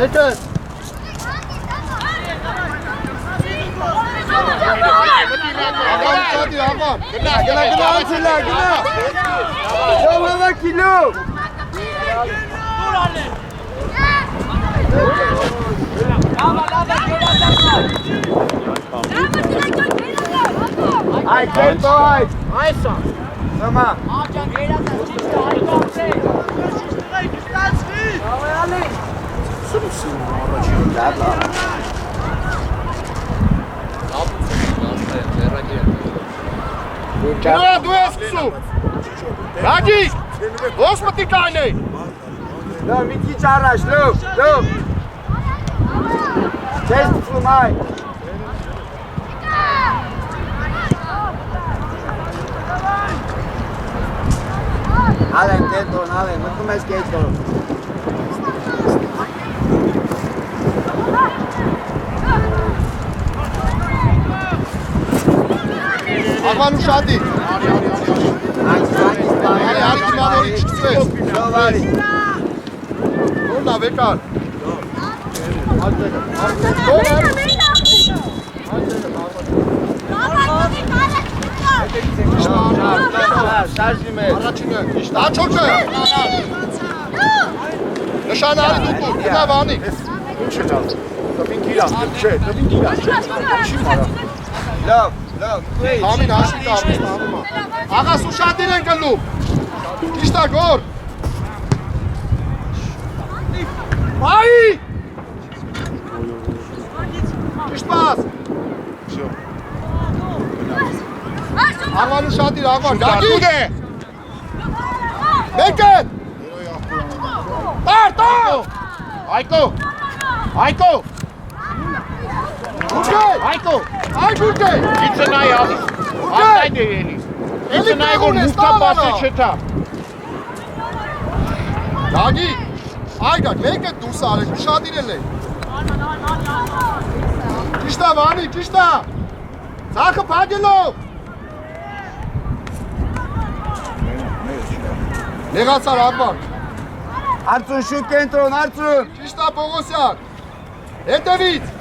Մեկը Գնա անցելա, գնա Ժողովը կիլո Այ կետո այդ Այսա Նամա Աջան գերատան ճիշտ հայկամսե Ավայալի Սրուսին առաջին լավա Գնա դու ես կսում Ռաջիկ Ո՞ս մտի կայն է Լավ մի քիչ առաջ լավ Չես տվում այ Ալեն կետոն, ալեն, մտնում ես կետոն Աղվան ու շատի Արի կիմանորի չկծվես Արի Որն ավեկար Առաջինը, աչոչը Նշանարի դուկու, գնա վանի Ինչ է ճալ, տվին գիրան, չէ, տվին գիրան Լավ, համին հաշվի կավնիստ անում Աղաս ու շատիր են կլում Կիշտա գոր Բայի Կիշտ պաս Աղվան ու շատիր, աղվան, գագիր է Մեկն Տար Այկո Այկո Այ գուրգե Իցը նայ ալիս Ատայդ է ելիս Իցը նայ որ մուտա պասը չետա Գագի Այ գագ, մեկը դուրս արեք, շատ իրել է Կիշտա վանի, կիշտա Ձախը պագելով Նեղացար աղվան Արծուն շուտ կենտրոն, արծուն Կիշտա Պողոսյան Հետևից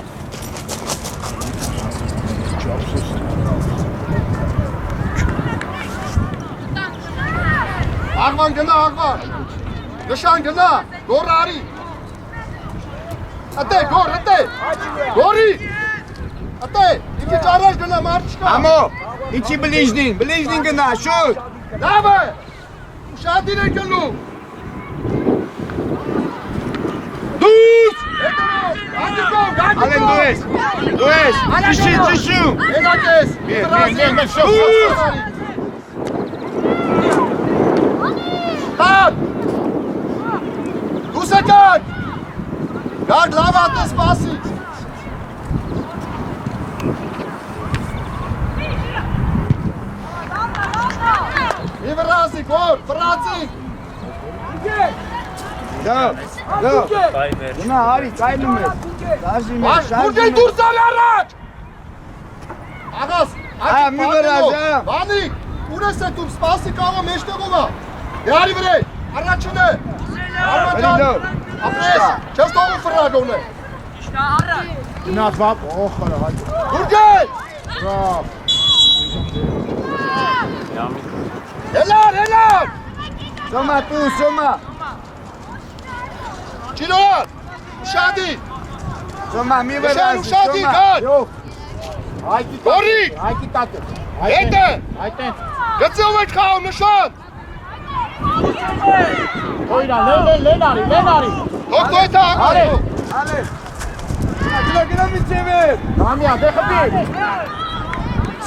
Աղվան գնա, աղվան Նշան գնա, գոր արի Ատե, գոր, ատե Գորի Ատե, իքիչ առաջ գնա, մարդ չկա Ամո, իքի բլիժնին գնա, շուտ Լավ է Շատիր են գնում Դուս Ալեն դու ես Ճիշում Ենակ ես Տակ Դուս եկան Գարդ լավ ատը սպասից Մի վրազիկ, որ, վրազիկ Լավ Գնա հարի, ծայնում ես Գուրգել դուրս արի առաջ Աղաս, մի վրազ Վանիկ, ուր ես էտում, սպասի կաղը մեջտեղով է Դարի վրեյ, առաջին է Արմաջան, ապրես, չես տողում վրագոն է Գնաց վապ, օխ արա Գուրգել Բրավ Հելար Սոմա տու, սոմա Չիրոհատ, ուշադի Սոմա, մի վրազի, ուշադի, գար Գորիկ Հայկի տատը Հետը Գծով եք խաղում, նշան Ոյրա, լեն արի Հոգ դու էթա աղար Ալե Գնա մի ծևեր Համյա, դե խպի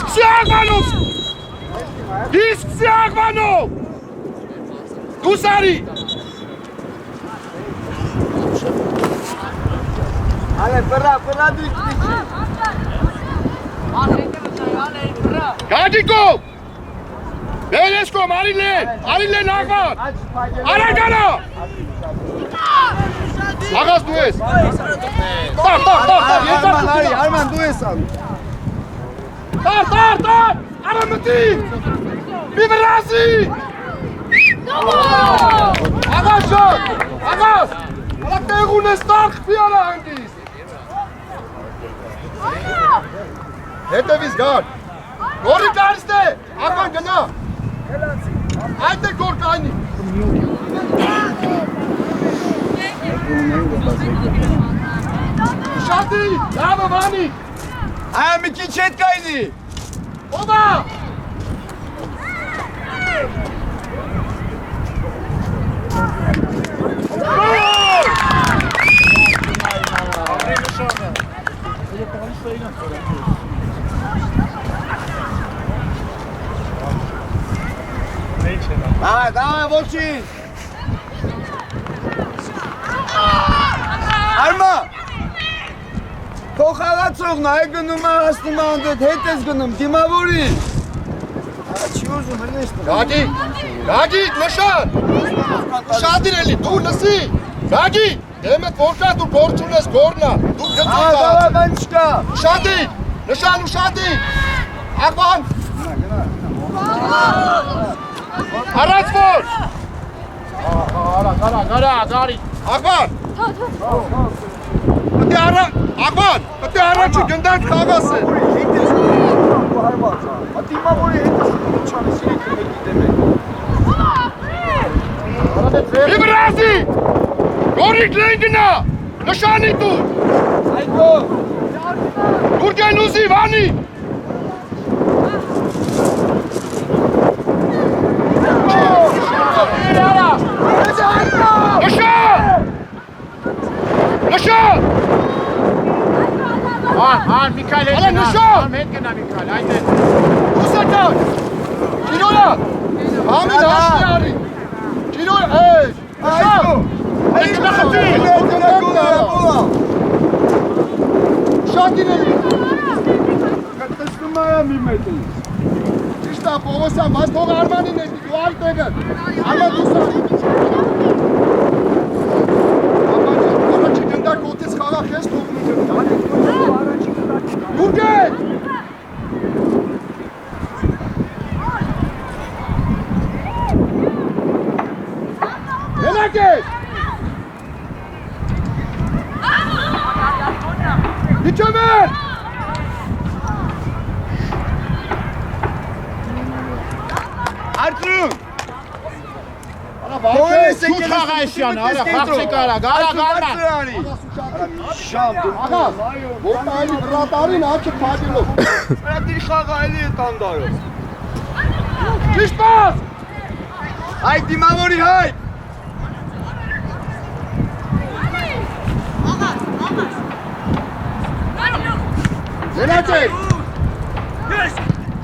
Սկսի աղվանով Սկսի աղվանով Դուս արի Ալե, վրա դու իչնիչի Գաջիկով Բերեսկով, արիլեն աղվան Արագանա Աղաս դու ես Արման դու ես ան Տար Արամտի Մի վրազի Աղաս շոտ Աղաս Ալակ տեղում ունես տախ պիարա հանգիս։ Հետևից գար։ Գորի կարիստ է, ական գնա։ Այդ է գոր կայնի։ Շատի, լավը վանի։ Այա մի քիչ հետ կայնի։ Ովա։ Давай, ոչինչ։ Արմա։ Քո խաղացողն է գնում հասնում անդեդ հետ ես գնում դիմավորի։ Չի ուզում հնես։ Գագի, նշան։ Շատին էլի, դու լսի։ Գագի, դեմդ որքա դու գործ ունես գորնա։ Դու գծում կա։ Давай, բան չկա։ Շատի, նշան ու շատի։ Ական։ Առաջ որ։ Արա, գարի։ Ական։ Պետք է Ական, պետք է առաջի գնդակ խաղաս է։ Դիմավորի հետ չանես իրենք մեկի դեմեք։ Իբրազի։ Գորիկ լեն գնա։ Նշանի դու։ Այդո։ Գուրգեն ուզի վանի։ Նշան։ Ան, Միքայել հետ գնա։ Ան հետ գնա Միքայել, այդ է։ Ուսական։ Կիրոյա։ Ամին հաշտի արի։ Կիրոյ, էյ։ Նշան։ Էյ նախտի։ Շատին էլի։ Կտեսնում է մի մետի։ Ճիշտ է, Պողոսյան, բայց թող Արմանին է, դու այլ տեղը։ Արման դուսա։ Առաջի գնդակ ոտից խաղախ ես թողնում գնդակ։ Գուրգեն։ Հենակ ես։ Իչեմ են։ Արտրում։ Շուտ խաղայշյան, արա, խաղցի կարա, գարա։ Շամ դու։ Աղա, որտայլի վրատարին աչը փակելով։ Դի խաղա էլի է տանդարով։ Ճիշտ պաս։ Այդ դիմավորի հայ։ Գնացեք։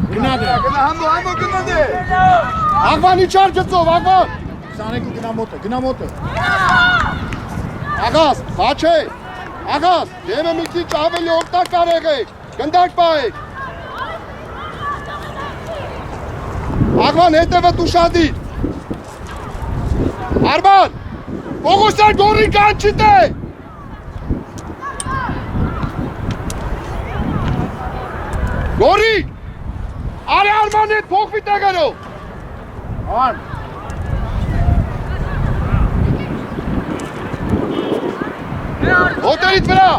Գնա դե։ Համո գնա դե։ Աղվան իչար գծով, աղվան։ 22 գնա մոտը։ Աղաս, բաչ է։ Աղաս, դեմը մի քիչ ավելի օգտակար եղեք, գնդակ պահեք։ Աղվան հետևը տուշադիր։ Արման, Պողոսյան գորի կանչիտ է։ Գորի, արի Արման հետ փոխվի տեղերով։ Ան։ Հոտերից վրա։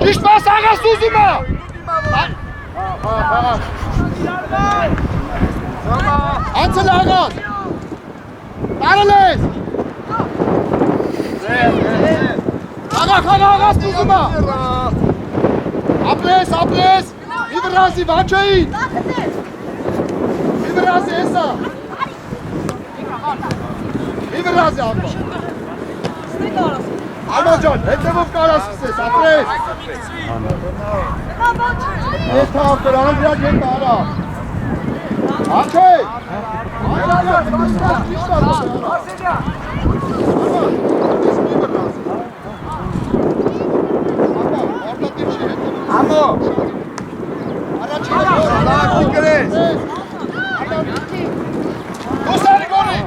Ճիշտ պաս աղաս ուզում է։ Անցել աղաս։ Տարել ես։ Աղաս ուզում է։ Ապրես։ Իվրազի վաչային։ Իվրազի եսա։ Իվրազի աղաս։ Արման ջան, հետևով կարաս սկսես, ապրես։ Ես թաղտր, անդրակ հետ արա։ Ակե։ Համո։ Լավ կրես։ Դոսարի գորի։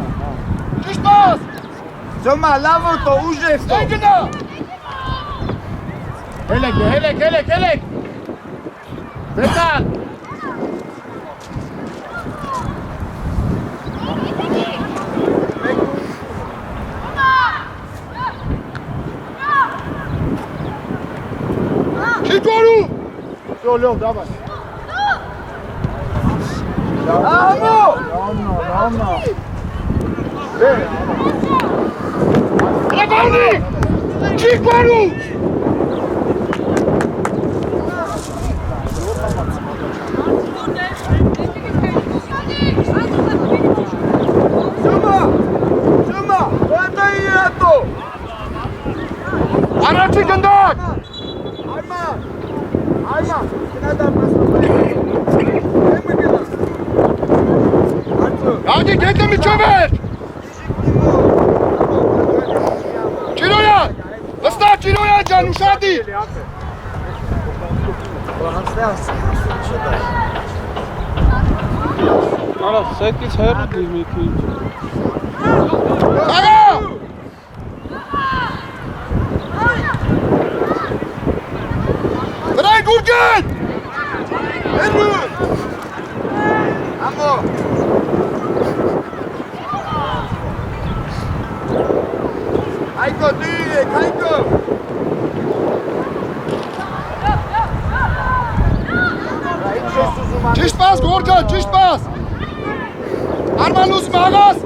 Ճիշտ պաս։ Ձոմա լավ օտո ուժեստո։ Դե գնա։ Հելեք։ Բետան։ Լով, դավայ։ Ամո։ Լավնա։ Ալի։ Չիկ բարու։ Շումա, հետո իրատո։ Առաջի գնդակ։ Ayman, kenardan basma. Hadi gel mi çöver? Çiroyan! Vasta Çiroyan can uşadi! Ara, səkiz hər deyir. Aga! Bırak Gürgen! Ergun! Amo! Hayko düğüne, Hayko! Çiş bas Gürgen, çiş bas! Arman uzma ağaz!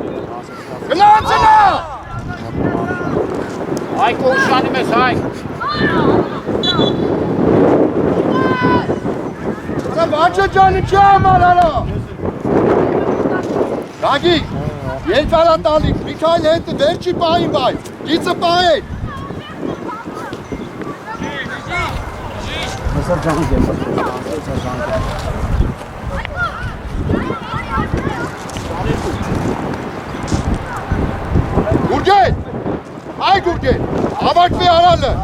Gılansana! Hayko uşanı mes, hay. Vaçı canı çağırma lan! Ragi! Yel falan dalik, Mikael hätte welche Bein bei. Diese Bein! Gürgen! Ay Gürgen! Abart ve aralı!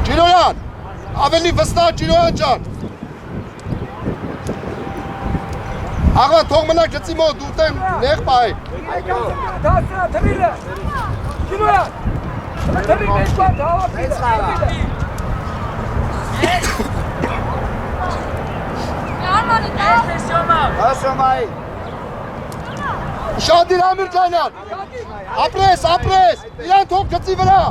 Çiroyan! Ավելի վստահ Çiroyan ջան! Աղա թող մնա գծի մոտ ուտեմ նեղ բայ։ Hayko! Դասա, թվիլը! Կինոյան! Թվիլ մեծ բան, հավապ Ասոմայ! Շադիր Ամիր ջանյան։ Ապրես, ապրես։ Իրան թող գծի վրա։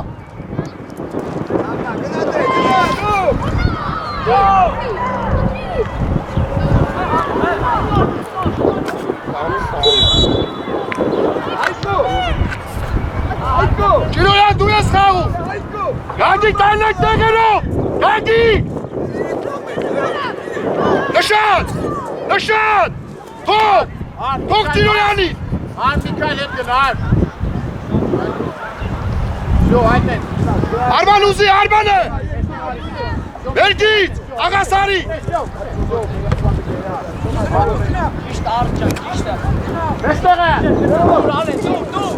Çiroyan դու ես խաղում։ Գագի կանակ դեղերով։ Գագի։ Նշան։ Նշան։ Թող։ Թող Çiroyanին։ Ան Միկայել հետ գնար։ Շո, այդեն։ Արման ուզի, Արմանը։ Վերգից, Աղասարի։ Իշտ արջան, իշտը։ Մեստեղ է։ Դուր ալեն, դուր։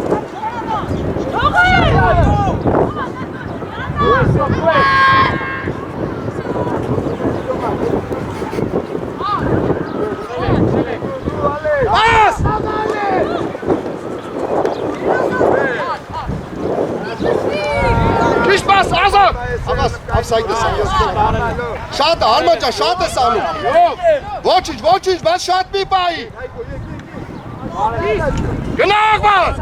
Աս։ Քիչ բաս, ազատ։ Աղաս, ավսայդ ես անում։ Շատ է, Արման ջան, շատ ես անում։ Ոչինչ, ոչինչ, բայց շատ մի բայի։ Գնա Աղբան։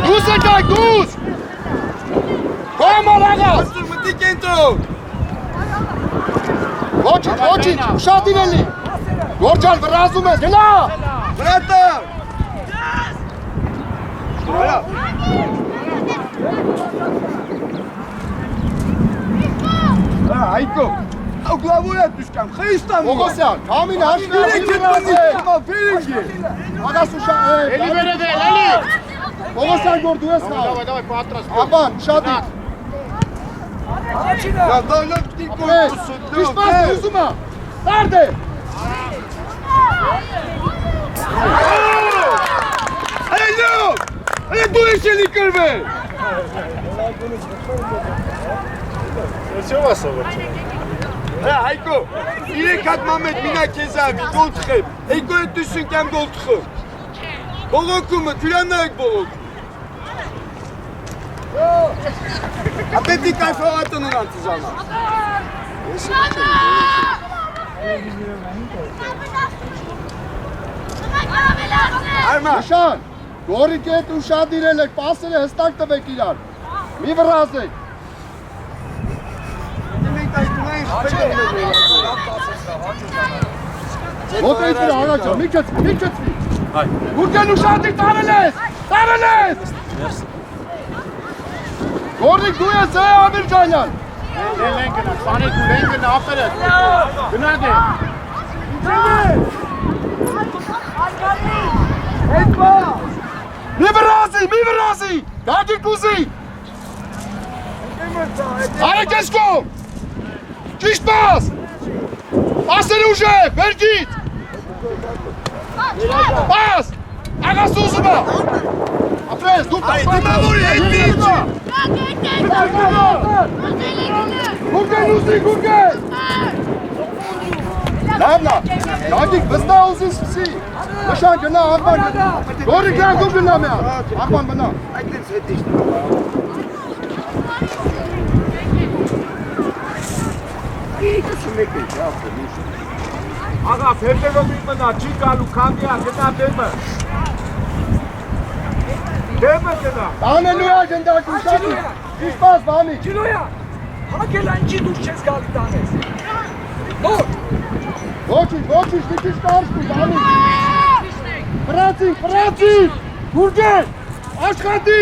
Դուս եկայք, դուս։ Կոմար աղաս։ Մտի կենտրո։ Ոչինչ, ոչինչ, շատ իրելի։ Գորջան, վրազում ես, գնա։ Վրատա։ Հայկո, ոգլավոյա դուշկամ, խեստամ։ Ոգոսյան, կամին հաշվի Ֆերինգի։ Աղաս ուշա, Էլի վերև էլ, էլի։ Ոգոսյան գոր դու ես խաղ։ Դավայ, դավայ, պատրաստ։ Աբան, շատ իր։ Դա դոլոք տիկո Քիչ բաս ուզում է։ Տարդ է։ Հելո։ Հելո դու ես էլի կրվել։ Հայկո, իրեք հատ մամետ մինա քեզ ավի, դոց խებ։ Եկո է դուսին կեմ գոլ թխը։ Բողոքումը, թյուրանա եք բողոք։ Ապետի կայֆավատն ունան ծիզանա։ Արմա։ Նշան, գորի կետ ու շատ իրել եք, պասերը հստակ տվեք իրար։ Մի վրազեք։ Ոտեից վրա աղաչա, մի կծվի, մի կծվի։ Գուրգեն ու շատի տարել ես, տարել ես։ Գորիկ դու ես է Ամիրջանյան։ Լեն գնա, սանեք ու լեն գնա, ապերես։ Գնակ է։ Մի վրազի, գագի կուզի։ Արեք ես կոմ։ Ճիշտ պաս։ Պասեր ուժև, վերգիտ։ Պաս, աղաս ուզումա։ Ապրես, դու տաս։ Դիմավորի հետ դիրջի։ Գուրգեն ուզի, գուրգեն։ Լավնա, գագիկ վստա ուզի սկսի։ Նշան գնա, աղբան գնա։ Գորի գան դու գնա միա, աղբան բնա։ Այդտենց հետ իշտ։ Աղա, ֆերդերով իմ մնա, չի գալու, կամիա, գնա դեմը։ Դեմը գնա։ Տանելու է գնդակում շատի, ճիշպաս բամի։ Ջինոյա, հագել անջի դուր չես գալի տանես։ Նոր։ Ոչինչ, մի քիչ կարճ բամի։ Ֆրանցի, գուրգեն, աշխատի։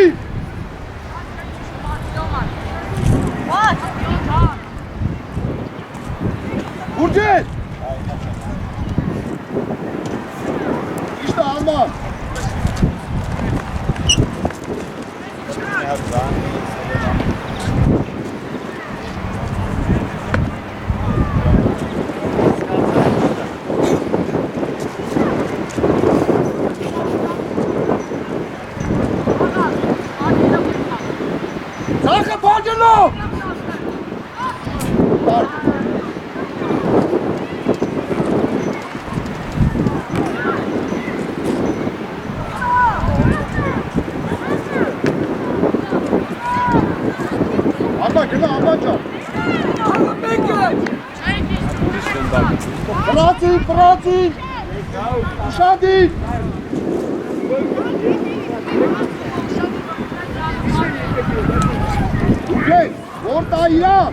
Գուրգեն։ Իշտա Արման։ Ցախը բաժելով։ Աբաջա։ Ֆրանցի։ Շադի։ Ուգեն, որ տա իրան,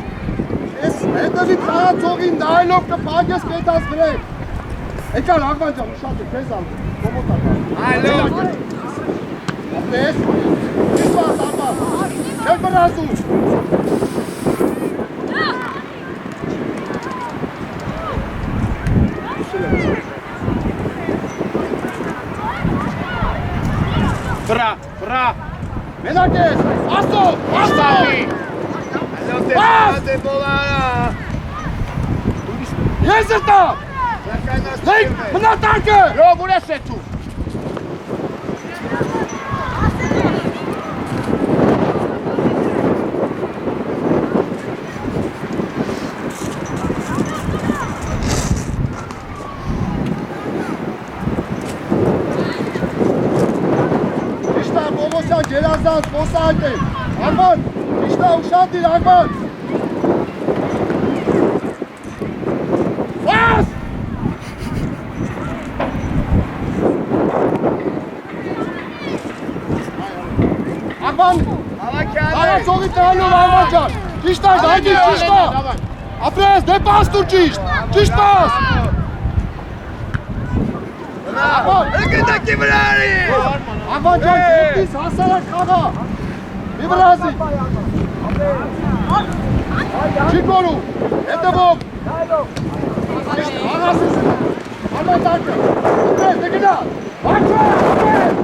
ես հետևի ծարացողին նայելով կպագես կետաս վրեք։ Եկար աղվանջան, շատ է, կեզ ալգ, կոմոտակար։ Այլո։ Ապնես, իսպաս, ապաս, չեր բրազու։ Վրա։ Մենակ ես, աստո։ Ես ըտա։ Հեյք, մնատարկը։ Լով ուր ես էթու։ Գերազանց, խոսակ է, Արման, իշտա ու շատ իր Արման։ Վաս! Արման, հարացողի տրանով Արման ջան, ճիշտ այս, հայդի ճիշտ է, ապրես, դե պաս դուր ճիշտ, ճիշտ պաս։ Եկետակի վրա արի։ Արման ջան, կետիս հասարակ խաղա, մի վրազի։ Չի կորու, հետևով։ Աղասիս, Արման տարկը, ապրես, դե գնա, վաչը, ապրես։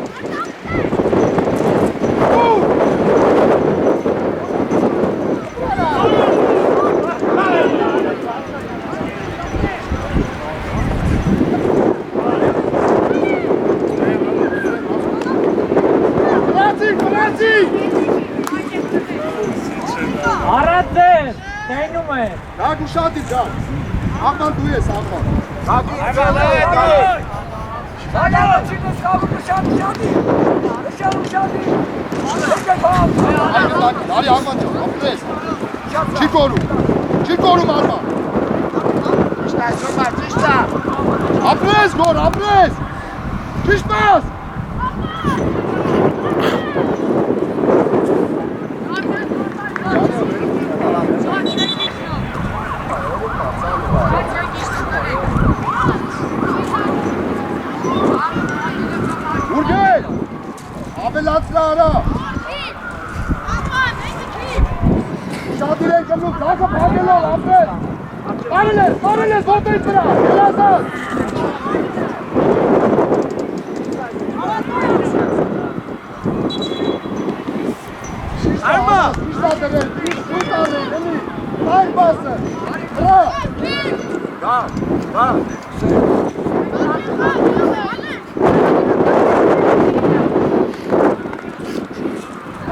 Արադեր, տենում է։ Գագու շատի ջան, Աղման դու ես, Աղման։ Գագի, Արի Արման ջան, ապրես։ Չի կորում Արման։ Ճիշտ է, Սոմա, ճիշտ է։ Ապրես գոր, ապրես։ Ճիշտ ես։ Ուրգել, ավելացրա արա։ Շատ իրեն կմնուկ, լակը պագելով, ապրել։ Բարել ես, ոտերից վրա, երասան։ Արմա։ Իշտա դրել, իշտ արել, էլի, այր բասը, վրա։ Գա։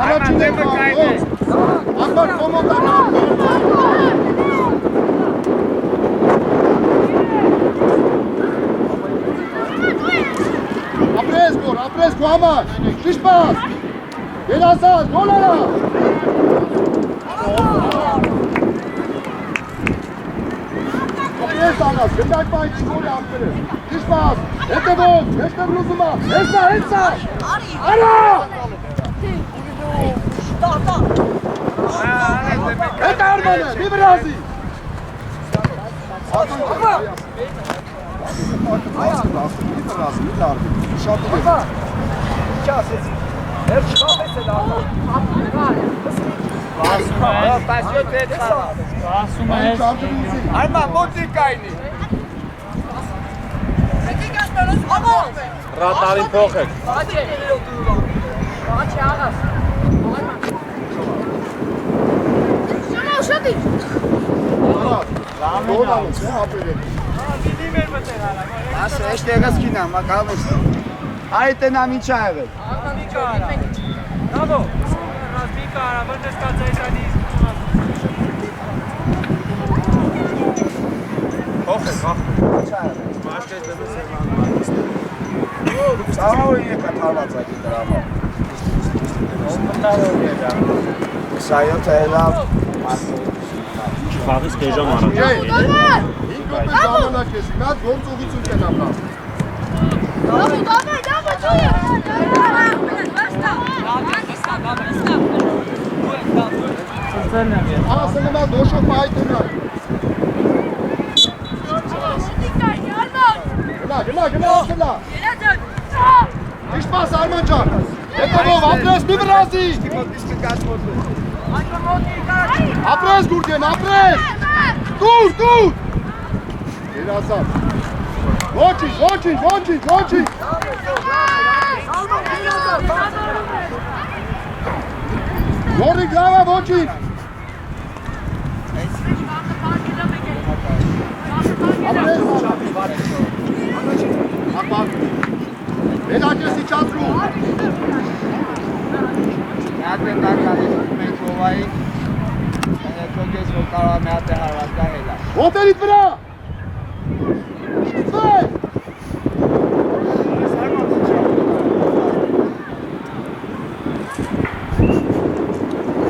Առաջին է կայնես։ Ակար կոմոտան ապրես քո համար, ճիշտ պաս, երասած, գոլ արա։ Ապրես աղաս, գտակ պահի չգոլ է ապրես, ճիշտ պաս, հետևով, մեջտև լուզումա, հեսա, արա։ Հետ Արմանը, մի վրազի։ Արմա, մոտի կայնի։ Ռատարին փոխեք։ Ասա, էշտ եղած կինա, մակալես։ Այդ է նա միչա եղել։ Bravo! Razbika, avândes ca ți-ai Coge. Aștept de nu se Sau e catalața din drama. Să eu te la Faceți că e jamară. Ինքնոտ ժամանակ ես, իմ գործողություն կեն ապրա։ Ասնեմա դոշով պայտնա։ Գնա։ Իշտ պաս Արման ջան, հետևով ապրես մի վրազի։ Ապրես գուրգեն, ապրես։ Դուր։ Երասան։ Ոչինչ։ Գորի գրավա ոչինչ։ Վերակես իչացրու։ Միատ են դակալիս մենք հովայի թոգես որ կարա միատ է հարվածկա հելա։ Ոտերիտ վրա։ Վեր։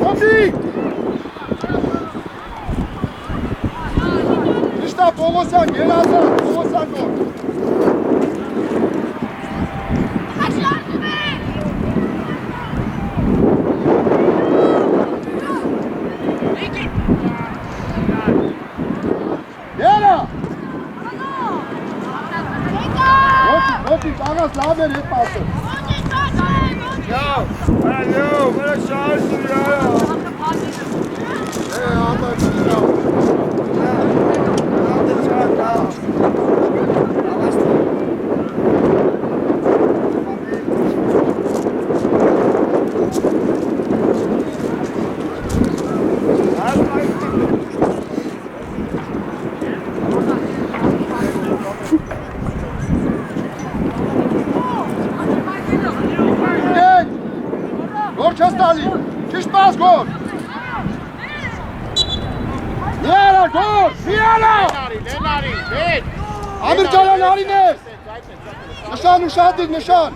Ոտի։ Իշտա Պողոսյան, Երազան, Պողոսյան գոր։ Ոչինչ, աղաս լավ էր հետ պասը։ Վրա շարժում յարա։ Ամեն լավ։ Գոր չես տալի, ճիշտ պաս գոր։ Միարա գոր, միարա։ Ամիր ջանան արին ես։ Նշան ուշադիր, նշան։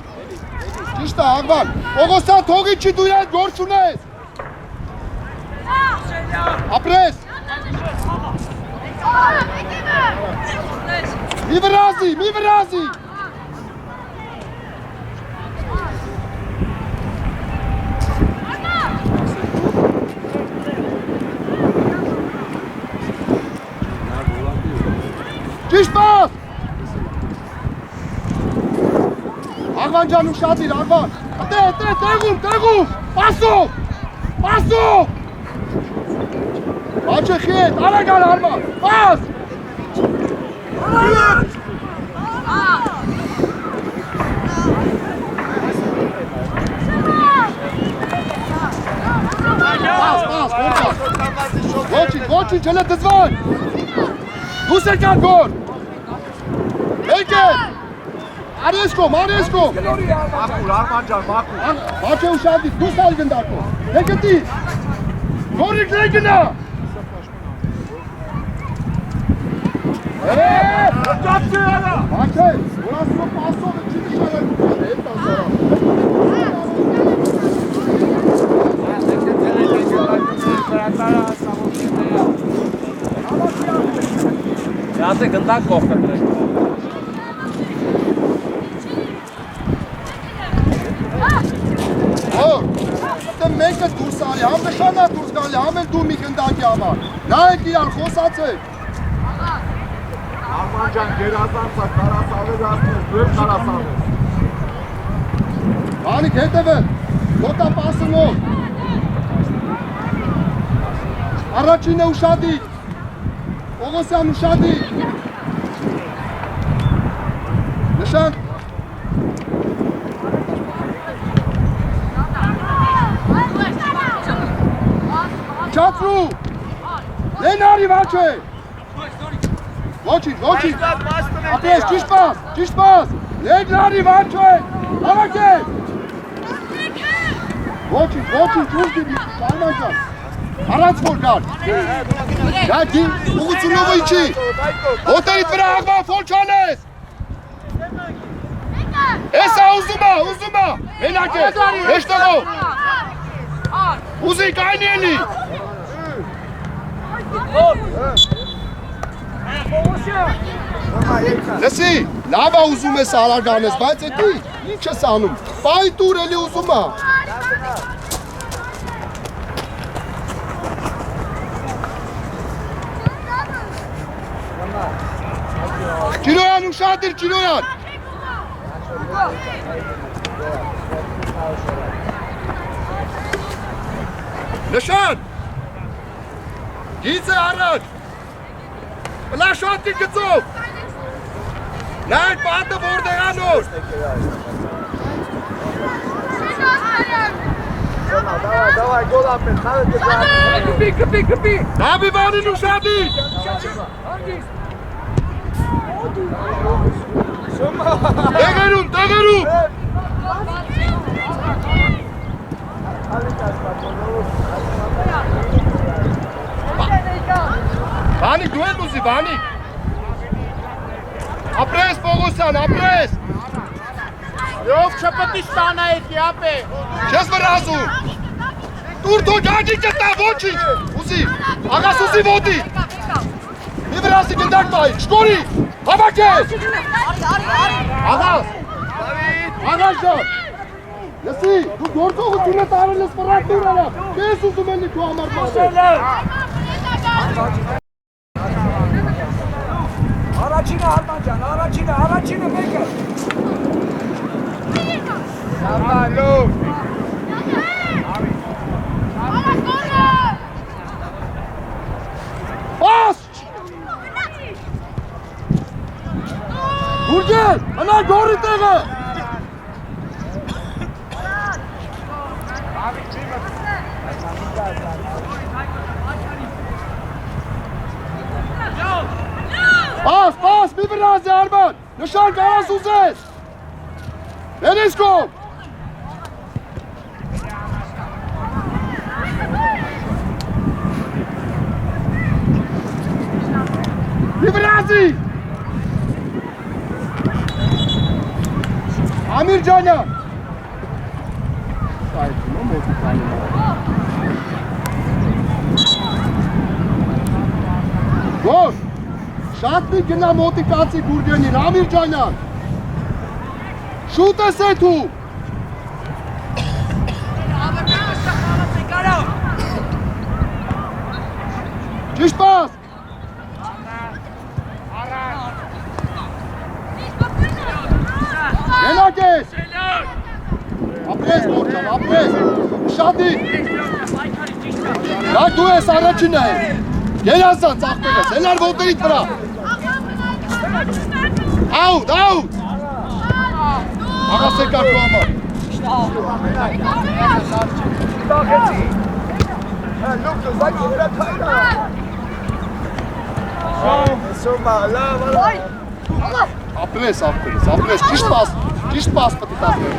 Ճիշտ է, Աղվան։ Պողոսյան թողի չի դու իրան գործ ունես։ Ապրես։ Մի վրազի, մի վրազի։ Ճիշտ պաս։ Աղվան ջան ուշադիր, Աղվան։ Տեղում, պասով, պասով։ Աչեխի հետ, արագալ արմա, պաս։ Ոչինչ, հելը դզվան։ Դուս եկան գոր։ Եկեն։ Արեսկոմ։ Մաքուր, Արման ջան, մաքուր։ Բաչե ուշադիր, դուս ալ գնդակո։ Եկետի։ Գորիկ լեգնա։ Ճապչի ալա։ Բաչե, որասում պասովը չի նշարել։ Հետ տասարա։ Ասե գնդակ կողքը դրեք։ Դե մեկը դուրս արի, համ նշանա դուրս գալի, համ էլ դու մի գնդակի համար։ Նայեք իրան, խոսացեք։ Արման ջան, գերազանցա, կարասավեր ասնես, դու եմ կարասավեր։ Անիկ հետևել, գոտա պասնով։ Առաջինը ուշադիր։ Պողոսյան ուշադիր։ Նշան։ Չացրու։ Լենարի վաչե։ Ոչինչ։ Ապրես, ճիշտ պաս։ Լենարի վաչե։ Հավաքեք։ Ոչինչ, ուզգիր, Արման ջան։ Առանց որ կար։ Գագի, ուղությունով իչի։ Հոտերիտ վրա աղվան ֆոլ չանես։ Էսա ուզումա։ Մենակ է, հեշտեղով։ Ուզիկ այն ելի։ Լսի, լավա ուզում ես արագ անես, բայց էդի ինչ ես անում։ Պայի տուր էլի ուզումա։ Ճիրոյան ուշադիր, Ճիրոյան։ Նշան։ Գիծ է առաջ։ Պլաշոտի գծով։ Նայք պատը որդեղանոր։ Давай, гол опять, надо держать. Կպի։ Նաբի վանին ուշադիր։ Տեղերում։ Վանիկ, դու էլ ուզի, Վանիկ։ Ապրես, Պողոսյան, ապրես։ Ով չպետի ստանայիք, ապե։ Չես վրազում։ Տուր թո գագի կտա, ոչինչ։ Ուզի, աղաս ուզի ոտի։ Մի վրազի գնդակ պայի, շկորի, հավաքես։ Աղաս ժան։ Լսի, դու գործողությունը տարել ես վրակ տուր արա։ Կես ուզում էլի քո համար պատել։ Առաջինը Արման ջան, առաջինը մեկը։ Սավալով։ Պաս։ Ուրգել, հնա գորի տեղը։ Պաս, մի վրազի Արման, նշան կարաս ուզես։ Ներես կոմ։ Մի վրազի։ Ամիր Ջանյան։ Գոլ։ Շատնի գնա մոտիկացի Գուրգենին, Ամիր Ջանյան։ Շուտ ես էդ ու։ Ճիշտ պաս։ Գենակ ես։ Ապրես Գորջան, ապրես։ Շատի։ Դա դու ես առաջինը է։ Գերազան ծաղկել ես, հենար ոտերիդ վրա։ Out, out։ Աղաս եկար քո համար։ Ապրես, ճիշտ պաս պտի տասներ։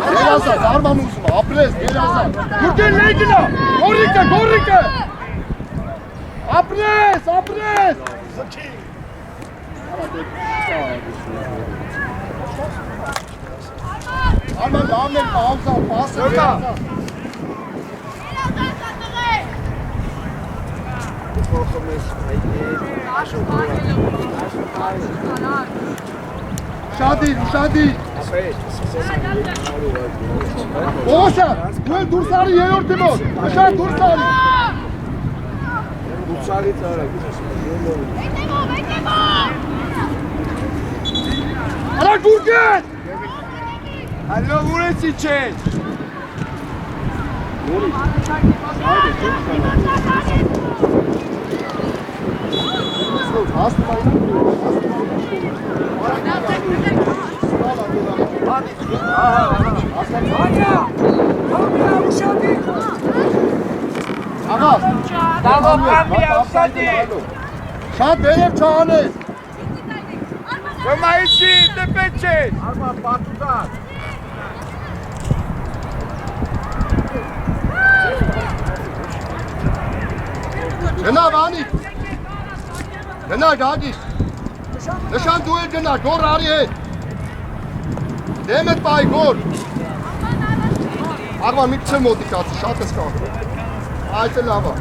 Գերազան, զարման ուզում, ապրես, գերազան։ Գուրգեն լեյ գնա, գորրիկը։ Ապրես, ապրես։ Արման լավն են պահանցա, պասը գերազան։ Ուշադիր։ Օսա, դու էլ դուրս արի երորդի մոտ, նշան դուրս արի։ Արա Գուրգեն։ Հալո ուր ես իչեն։ Աղաս, շատ վերև չանես։ Կմայիչի, դեպետ չեն։ Արման պատուտար։ Գնա Վանի։ Գնա Գագիս։ Նշան դու էլ գնա, գոր արի հետ։ Դեմ էդ պայի գոր։ Աղվան մի քիչ մոտիկացի, շատ ես կաղում։ Այդ է լավա։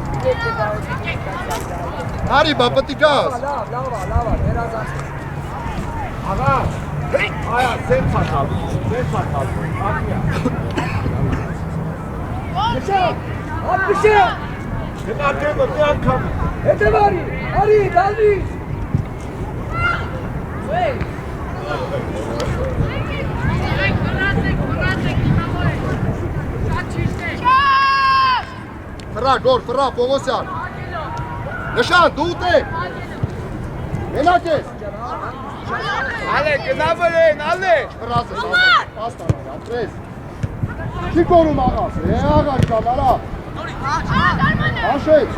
Արի բա պտի գաս։ Լավա, երազանց։ Աղա, այա, սենց հատալ, ատմիա։ Ապիշե։ Գնա դեմը, մի անգամ։ Հետև արի, դալվիս։ Ֆրա, գոր, ֆրա, Պողոսյան։ Նշան, դու ուտեք։ Մենակ ես։ Ալե, գնավրեն, ալե։ Ֆրազ ես, պաստանար, ապրես։ Չի կորում աղաս, աղաս կան, արա։ Հաշեց։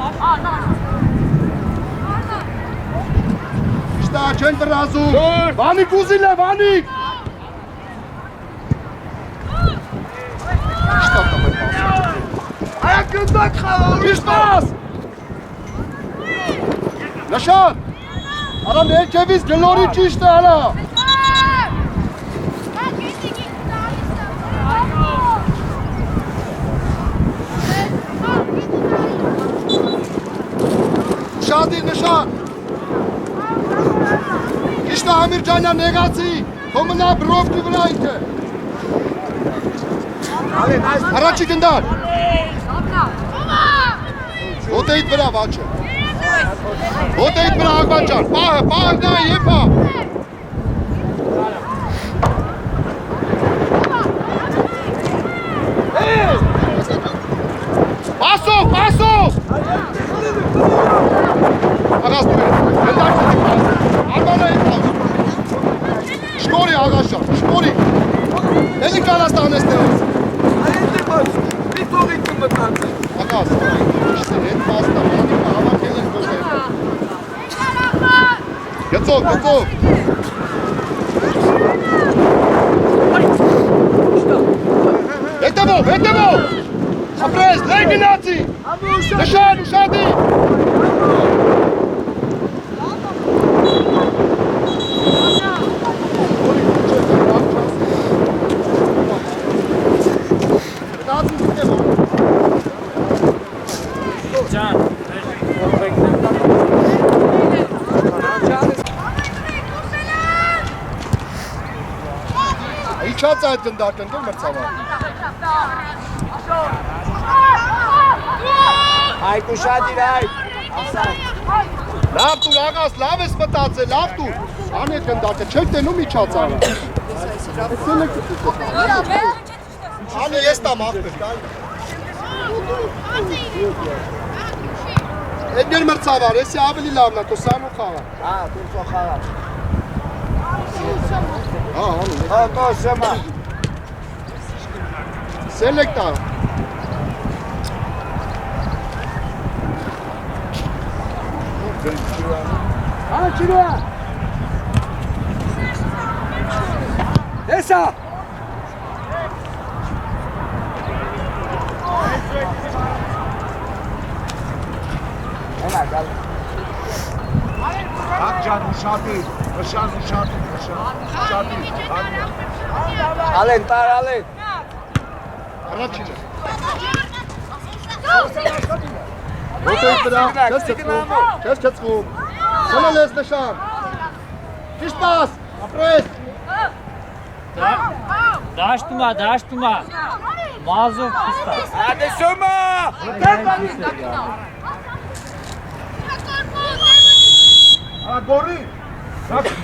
Իշտա, չեն վրազում։ Վանիկ ուզիլ է, Վանիկ։ Իշտա տմեն պասը։ Այա գնդակ խաղալ։ Իշտաս։ Նշան։ Արա ներքևից գլորի ճիշտ է, արա։ Շատիր նշան։ Իշտա Ամիր Ջանյան նեղացի, հոմնա բրովքի վրա ինքը։ Առաջի գնդար։ Հոտեիտ վրա վաչը։ Հոտեիտ վրա աղբան ճան, պահը նա եպա։ Պասով։ Աղաս դու ես, գնդար չեք պաս, արգանը ետ պաս։ Շկորի աղաշան, շկորի։ Էլի կանաստան ես տեղս։ Այդի պաս, մի թողիք կմտանց։ Աղաս, իշտե, հետ պասնա, մանիկա, հավաքել ես գոտ է։ Գծով։ Հետևով։ Ապրես, լեյ գնացի։ Նշան, ուշադի։ Ջան, Իջած այդ գնդակն դու մրցավար։ Հայկ ուշադիր հայկ։ Լավ դու աղաս, լավ ես մտածել, լավ դու։ Անետ գնդակը չեք տենում իջած արա։ Անի ես տամ աղբեր։ Էդներ մրցավար, եսի ավելի լավն է, տոսանու խաղար։ Հա, դու խաղար։ Հա, անում։ Հա, տո շեմա։ Սելեկտա։ Հա, չիրուա։ Հեսա։ Հենա, գալ։ Ակջան ուշադիր, նշան ուշադիր, ուշադիր։ Ալեն, տար ալեն։ Առաջինը։ Ոտոյ վրա, չես չծվում։ Սոնել ես նշան։ Ճիշտ պաս, ապրես։ դաշտում է։ Մազով պստա։ Ադե շոմա։ Ագորի,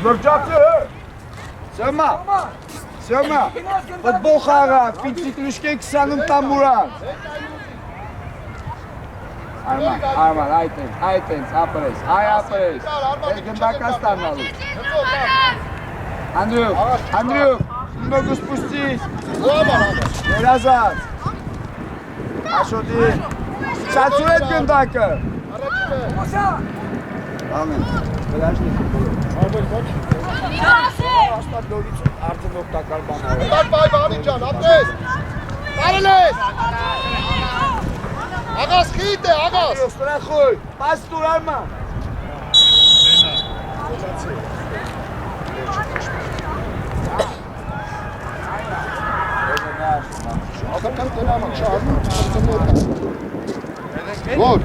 վրջացը է։ Շոմա։ Շոմա։ Ֆուտբոլ խաղա, ֆիցիկլուշկե 20 տամուրան։ Արման, այտենց, ապրես, այ ապրես։ Ես գնդակա ստանալու։ Անդրյուկ, նոգու սպուստիս։ Ներազած։ Աշոտի։ Շացու էտ գնդակը։ Ամեն, վրաժնի ֆուտբոլը։ Աստատ լորից արդեն օգտակար բան է։ Դակ բայ բանի ջան, ապրես։ Տարել ես։ Աղաս խիտ է, աղաս։ Ստրախոյ, պաս տուր արման։ Ակական տնաման շարնում, որ,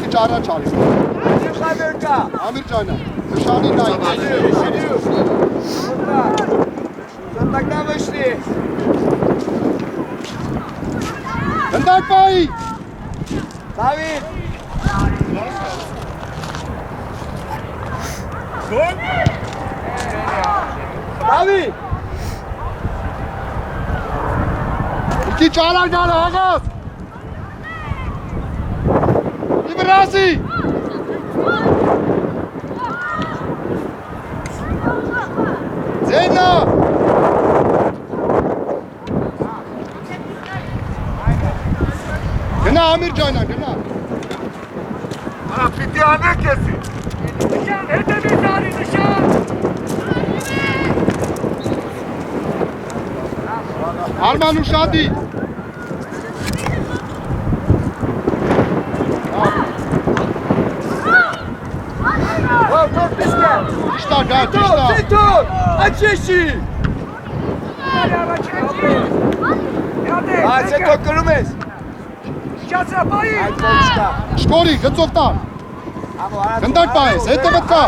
իչ առաջ արի։ Խավեր կա։ Ամիր ջանը, նշանի նային։ Զոտակնա վշտի։ Հնդակ բայի։ Դավիթ։ Դավիթ։ Իքի ճարակ նալը, աղաս։ Իբրասի։ Ձենա։ Գնա ամիր ջանա, գնա։ Արա պիտի անեք եսի։ Նշան, հետևի տարի նշան։ Արման ուշադի։ Իշտա, գատ, իշտա։ Սետոն, աչեշի։ Սետոն կրում ես։ Այդ ոչ կա։ Շկորի, գծով տար։ Գնդակ բայես, հետևդ կա։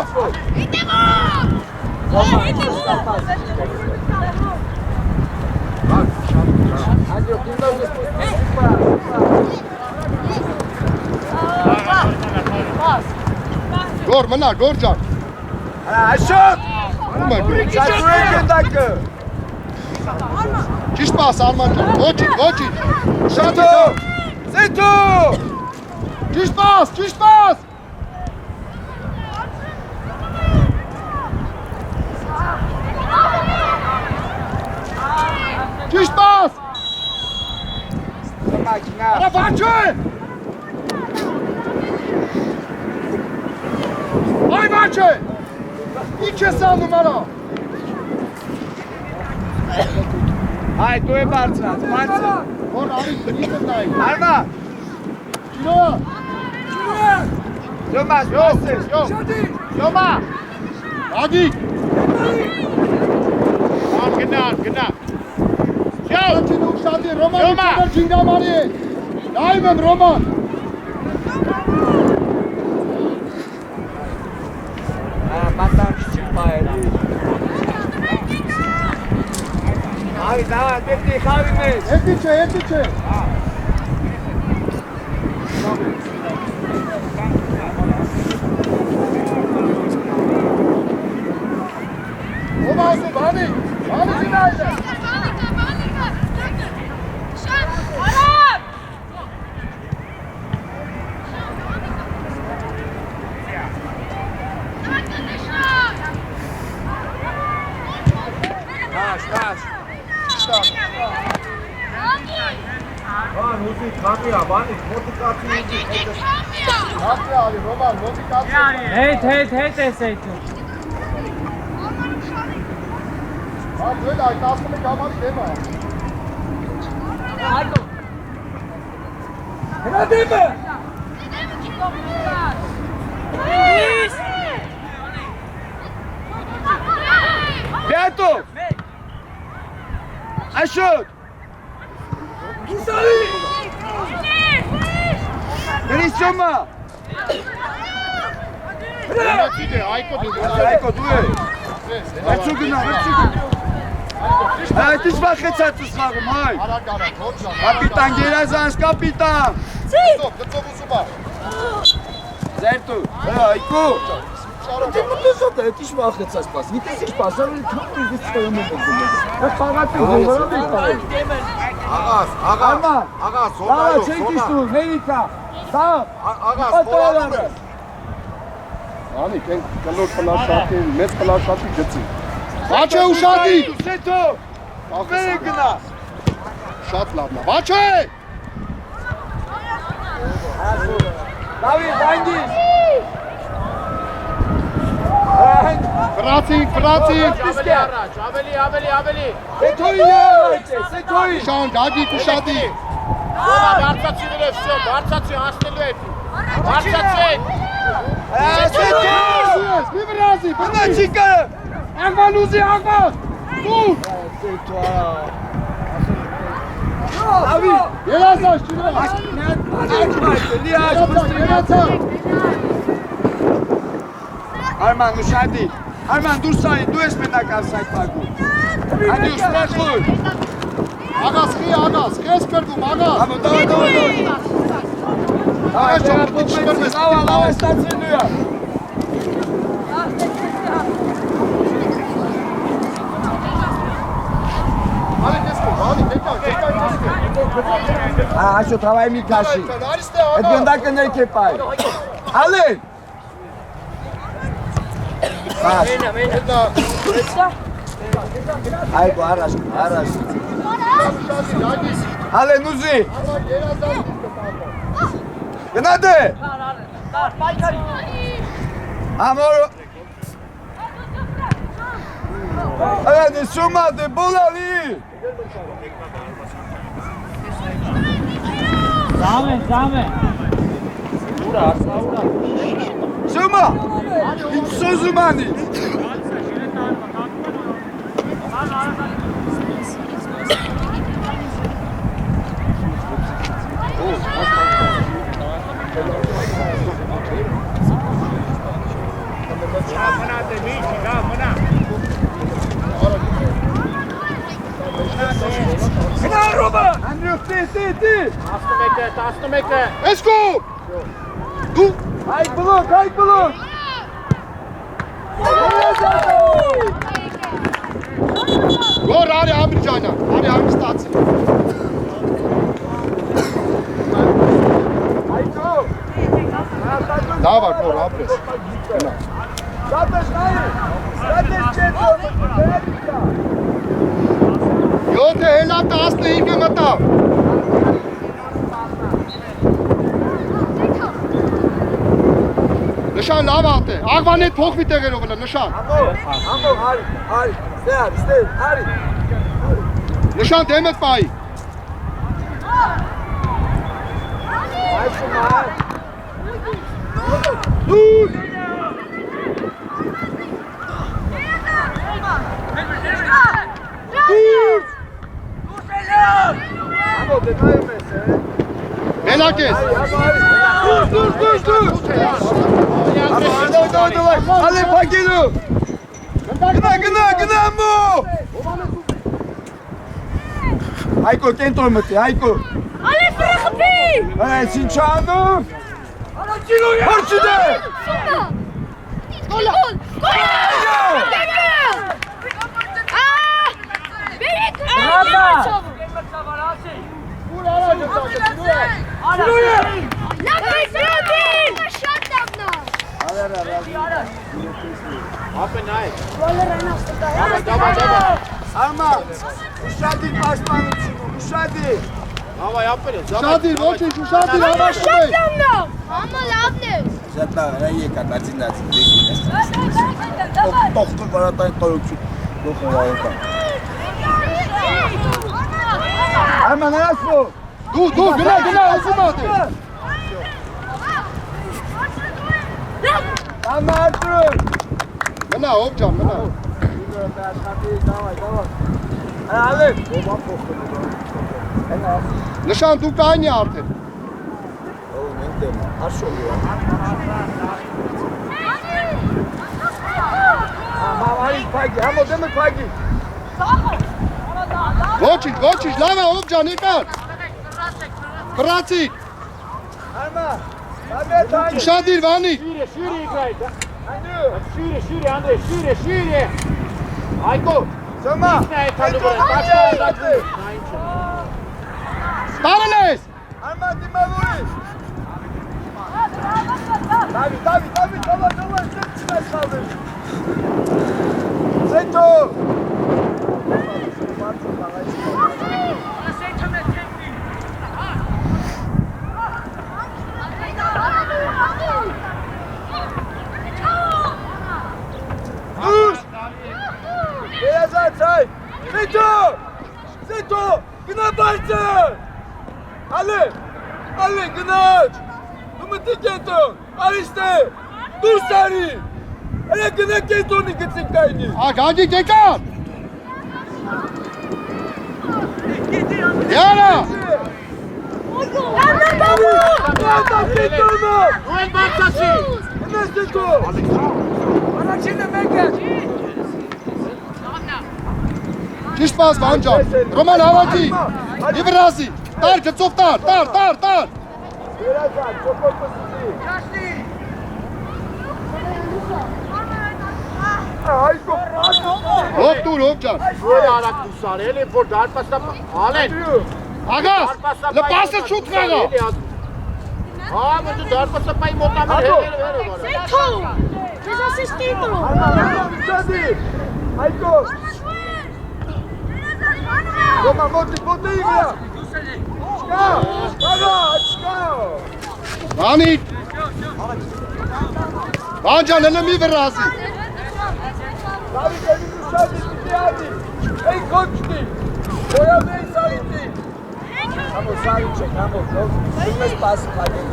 Գոր, մնա, գոր ջան։ Աշոտ։ Շացու է գնդակը։ Ճիշտ պաս, Արման ջան, ոչի։ Սետոն, Սետոն։ Ճիշտ պաս։ Ճիշտ պաս։ Մակինա։ Արա վաչը։ Այ վաչը։ Ինչ ես անում արա։ Այ դու է բարձրած, բարձր։ Որ արի բնիկը նայի։ Արմա։ Յո։ Յոմաս, յոսես, յոմա։ Ագի։ Գնա։ Չին ուշադի, Ռոմանի չներ ջինգամարի է։ Նայում եմ Ռոման։ Davay, bitti, kavimiz. Yetice. Olmazsın Bani. Bani cinayeti. Taş. Van, Uzi, kamera, Vani, motivacija Uzi. Kapı abi Roman. Hejt esejtë. Abi böyle aslında kalmadı değil mi? Hajde. Beto! Aşut! Benissimo! Ayko, due! Verzugena! Tisch mach jetzt etwas machen, hi! Kapitan, Gerazans, Kapitan! Zerto! Ayko! Ты ему тоже это ж махается спас. Не ты спас, а как ты здесь стоим мы будем. Как погаты говорили. Aga sonra yok. Çekiştir, Melika! Sağ! Aga sonra. Ani kalor plaşati, mes plaşati gitsin. Vaçe uşadi. Seto! Melika! Şatlarla. Vaçe! David, hangi? Fratik. Aveli. Seto'yu ya! Seto'yu! Şan dagi kuşadi. Barçaçı bile все, Barçaçı hasteliyor. Barçaçı. Seto! Bir razi. Bana çıkar! Agman Uzi Agman. Dur. David! Yelasaş şuraya. Yelasaş. Arman, ușadi! Arman, dur sani, tu ești menakar să ai pagul! Adiu, spacul! Aga scrie spergum, aga. Amo, давай! Давай, ce-am putut și vorbesc. Давай, stați în ea! Hadi kesme, hadi tekrar. Așa, travai Mikashi! Penaliste Et aga. gânda că ne-ai chepai! Ale! Paș! Hai cu Araș! Ale, nu zi! Gânate! Amor! Ale, ne suma de bola ali! Zame. Suma! Sözü mani! Andrew, ti! Tasnumeke. Esco! Du! Hai bloc! Gor, are Amir Cana. Are Amir stație. Hai tu! Dava, gor, apres. Zateș, Ceto! Eu te helata asta e gămăta. Nişan lavate. Agvanet pok bitegel ovla nişan. Amor, hai! Stel, hai! Nişan demet bay. Hai și mai! Dur! Dur! Amor, de n-ai mese! Melakes. Dur! Давай! Ale, Pagilu! Gına, amor! Հայկո կենտրոն մտի, Հայկո։ Ալի ֆրախբի։ Այս ինչ անում։ Առաջինու է։ Հորչիդե։ Գոլ։ Արմա, ուշադիր պաշտպանություն, ուշադիր։ Ուշադիր, ոչինչ, ուշադիր, հավաքվում եք։ Մամա լավն է։ Շատ լավ, եկա, կացինացի։ Տոխտը բարատային տորություն։ Դոխը վայեկա։ Արմա, նրասվո։ Դու, գնա, ուզում ատի։ Արմա, արտուրը։ Մնա, ով ջան, մնա։ Ալեք։ Նշան դու կայնի արդեն։ Ոչինչ, լավ է, ով ջան, եկար։ Կրացիկ։ Ուշադիր, Վանիկ։ Շիրի играет, да? Շիրի, Անդրեյ, շիրի։ Այկո, Սոմա, Ստարել ես։ Արմա դիմավորի։ Դավի, չնայ սալդր։ Սեյթո։ Դուս։ Երազացայ։ Սեյթո, գնա բարձը։ Ալե, գնաչ։ Դու մտի կենտոն, արիշտե, դուրս արի։ Էլե գնա կենտոնի գծիկ կայնի։ Գագիկ եկար։ Յարա։ Գնա կենտոնը։ Ու են բարձացի։ Գնա Սեյթո։ Առաջինը մեկ է։ Ճիշտ պաս, Վան ջան։ Ռոման հավաքի։ Իվրազի։ Տար, գծով տար։ Երազան, չոքոտոսի։ Հայկո, Ով դուր, ով ջան։ Որ արակ դու սարել է, որ դարպաստա ալեն։ Ագաս, լպասը շուտ վաղա։ Հա, որ դու դարպաստա պայի մոտամեր հերերը։ Սեյթո։ Քեզ ասես կենտրոն։ Հայկո։ Ոմա, մոտի իգրա։ Չկա։ Վանիկ։ Վան ջան, հլը մի վրազի։ Դավիթ, էլի ուշադիր պիտի ադի։ Էй կոչտի։ Ոյավ էй սարիտի։ Համո սարի չեք, համո, դու մեզ պասի խագել։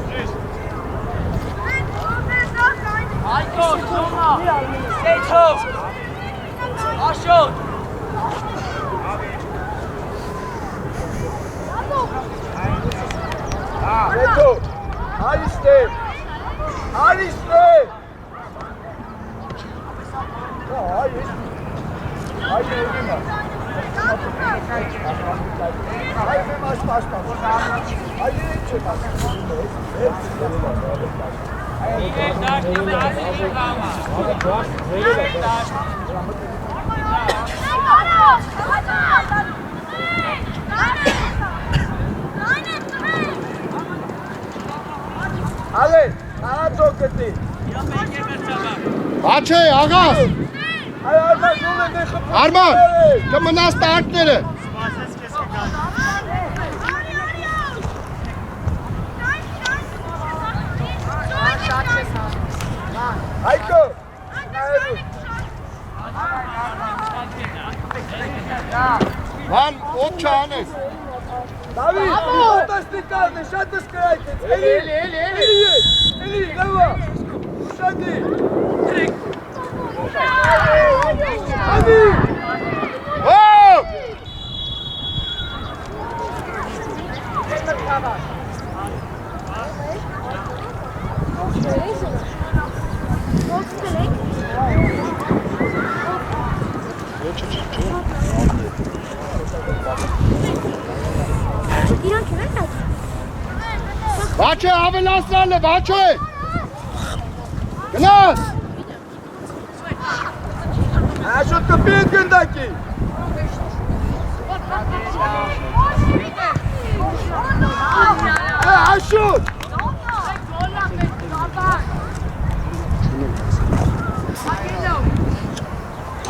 Այկո, Սոմա, Սեյթո, Աշոտ։ Հետո, արիշտե։ Այ ելիմա։ Այ մաշ պաշտա։ Այ ինչ է Ալե, աղացոք գտի։ Բաչե, աղաս։ Այ Արման, դու են դե խփում։ Արման, կմնաս տարկները։ Հայկո։ Վան, ով չանես։ Դավիթ, ֆանտաստիկ կազմի, շատ դսկրայք ես։ Էլի, լավա։ Ուշադի։ Ադի։ Ո՜վ։ Իրանք են այդ։ Բաչե ավելացրալ է, բաչե։ Գնաս։ Աշոտ կպիտ գնդակի։ Աշոտ։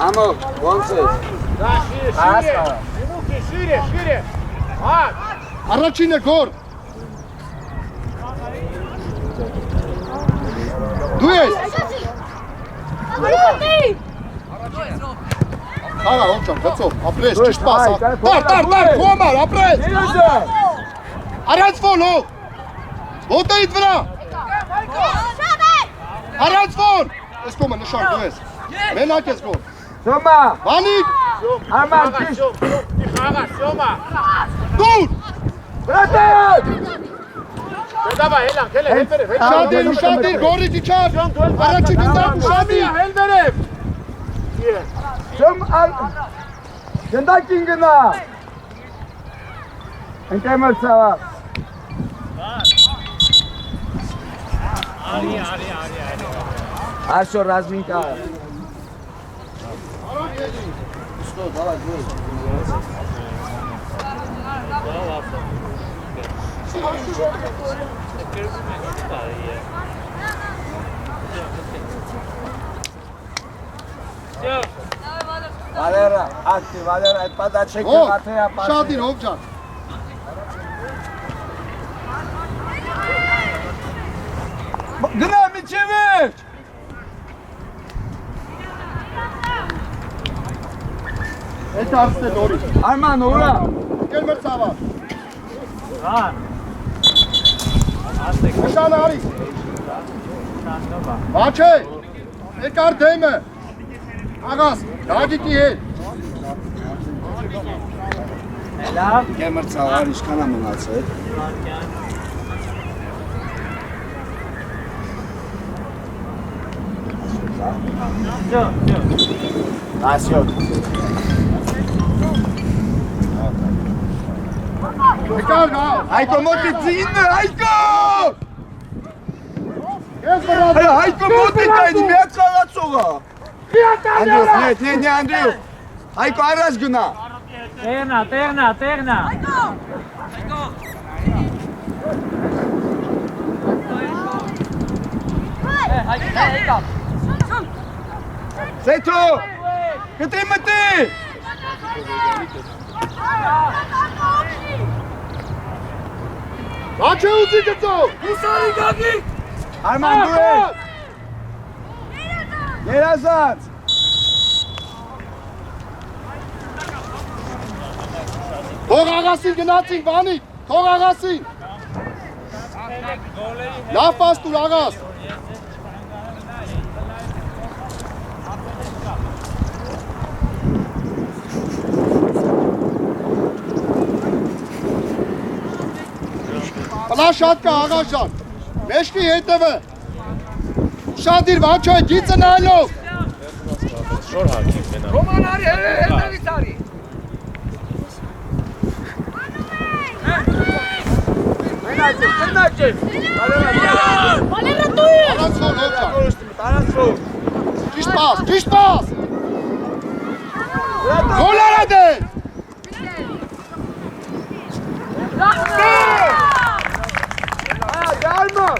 Ամո, ոնց է։ Շիրե։ Հատ։ Առաջինը գոր։ Դու ես։ Արա, հոչան, գծով, ապրես, ճիշտ պաս։ Տար, կոմար, ապրես։ Առած ֆոլ, հո։ Ոտեիդ վրա։ Առած ֆոլ։ Ես կոմը նշան, դու ես։ Մենակ ես գոր։ Սոմա։ Վանիկ։ Աման ճիշտ։ Խաղա, Սոմա։ Դուր։ Բրատեյ։ Давай, Հելան, հելբերև։ Ուշադիր, գորից իչար։ Առաջի գնդակ, ուշադիր։ Հելբերև։ Սոմ գնդակին գնա։ Ընկե մրցավա։ Աշո ռազմին կա։ Վալերա, ակտի, Վալերա, այդ պատաչեքը վաթեյա պաշի։ Ուշադիր, հով ջան։ Գնա միջև վերջ։ Էդ արստ է նորից։ Արման, ուրա։ Կել մրցավա։ Նշան արի։ Բաչե, եկար դեմը։ Աղաս, դագիկի հետ։ Լավ։ Կե մրցավար իշքան է մնացել։ Ասյոտ։ Եկար գա։ Հայկո մոտի ծինը, Հայկո։ Ես վրազ։ Հայկո մոտի կայնի, միատ խաղացողը։ Անդրյուս, նե, Անդրյուս։ Հայկո առաջ գնա։ Տերնա։ Սեթո, կտրի մտի։ Բաչե ուզի գծով։ Հուսարի գագի։ Արման դու ես։ Երազած։ Թող աղասին գնացին, վանիկ, թող աղասին։ Լավ պաստուր աղաս։ Պլա շատ կա աղաշան, մեշկի հետևը, ուշադիր վանչոյ, գիծը նայլով։ Ռոման արի, հետևից արի։ Մենաճև։ Վալերա դու ես։ Առանց որ հոչան, Տարանցով։ ճիշտ պաս։ Գոլ արա դեր։ Արման,